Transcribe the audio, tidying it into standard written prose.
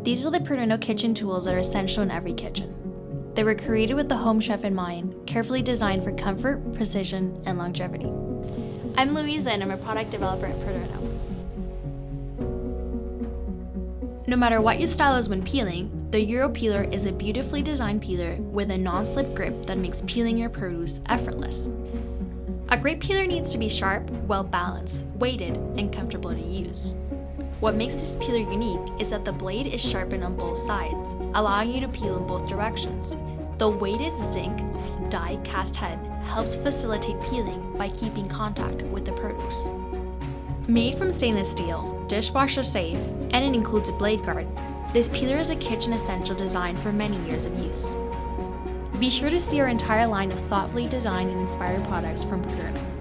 These are the PADERNO kitchen tools that are essential in every kitchen. They were created with the home chef in mind, carefully designed for comfort, precision, and longevity. I'm Louisa and I'm a product developer at PADERNO. No matter what your style is when peeling, the Euro Peeler is a beautifully designed peeler with a non-slip grip that makes peeling your produce effortless. A great peeler needs to be sharp, well-balanced, weighted, and comfortable to use. What makes this peeler unique is that the blade is sharpened on both sides, allowing you to peel in both directions. The weighted zinc die cast head helps facilitate peeling by keeping contact with the produce. Made from stainless steel, dishwasher safe, and it includes a blade guard, this peeler is a kitchen essential designed for many years of use. Be sure to see our entire line of thoughtfully designed and inspired products from PADERNO.